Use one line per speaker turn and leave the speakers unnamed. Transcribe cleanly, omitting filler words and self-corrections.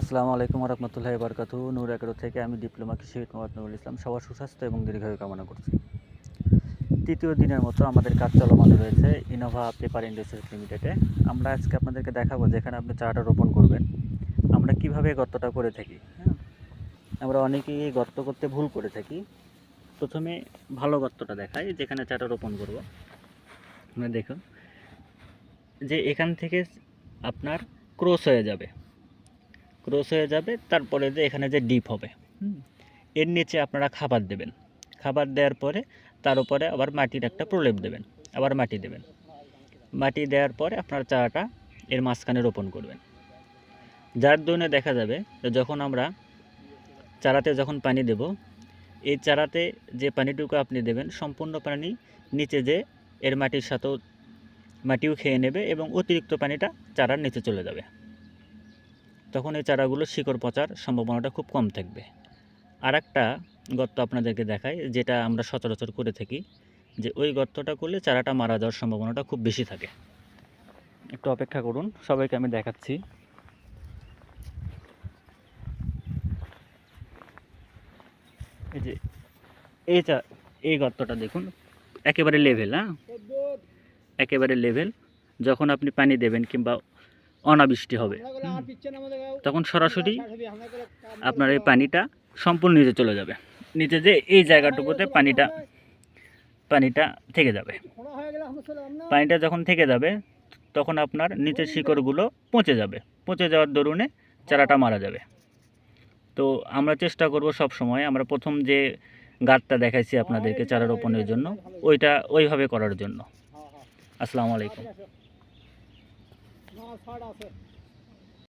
আসসালামু আলাইকুম রহমতুল্লাহি বারকাতু। নূর এগারো থেকে আমি ডিপ্লোমা কৃষি মোহাম্মদ নুরুল ইসলাম সবার সুস্বাস্থ্য এবং দীর্ঘায়ু কামনা করছি। তৃতীয় দিনের মতো আমাদের কাজ চলমান রয়েছে ইনোভা পেপার ইন্ডাস্ট্রিজ লিমিটেডে। আমরা আজকে আপনাদেরকে দেখাবো যেখানে আপনি চারাটা রোপণ করবেন আমরা কিভাবে গর্তটা করে থাকি। হ্যাঁ, আমরা অনেকেই এই গর্ত করতে ভুল করে থাকি। প্রথমে ভালো গর্তটা দেখাই যেখানে চারাটা রোপণ করব। আমরা দেখুন যে এখান থেকে আপনার ক্রস হয়ে যাবে, তারপরে যে এখানে যে ডিপ হবে, এর নিচে আপনারা খাবার দেবেন। খাবার দেওয়ার পরে তার উপরে আবার মাটির একটা প্রলেপ দেবেন, আবার মাটি দেবেন। মাটি দেওয়ার পরে আপনার চারাটা এর মাঝখানে রোপণ করবেন। যার জন্য দেখা যাবে যখন আমরা চারাতে যখন পানি দেব, এই চারাতে যে পানিটুকু আপনি দেবেন সম্পূর্ণ পানি নিচে যে এর মাটির সাথেও মাটিও খেয়ে নেবে এবং অতিরিক্ত পানিটা চারার নিচে চলে যাবে। তখন এই চারাগুলো শিকড় পচার সম্ভাবনাটা খুব কম থাকবে। আর একটা গর্ত আপনাদেরকে দেখাই যেটা আমরা সচরাচর করে থাকি, যে ওই গর্তটা করলে চারাটা মারা যাওয়ার সম্ভাবনাটা খুব বেশি থাকে। একটু অপেক্ষা করুন, সবাইকে আমি দেখাচ্ছি। এই যে এই গর্তটা দেখুন, একেবারে লেভেল। একেবারে লেভেল। যখন আপনি পানি দেবেন কিংবা অনাবৃষ্টি হবে তখন সরাসরি আপনার এই পানিটা সম্পূর্ণ নিচে চলে যাবে। নিচে যে এই জায়গাটুকুতে পানিটা থেকে যাবে। পানিটা যখন থেকে যাবে তখন আপনার নিচের শিকড়গুলো পচে যাওয়ার দরুনে চারাটা মারা যাবে। তো আমরা চেষ্টা করব সব সময় আমরা প্রথম যে গাঁতটা দেখাইছি আপনাদেরকে চারা রোপণের জন্য ওইভাবে করার জন্য। আসসালামু আলাইকুম।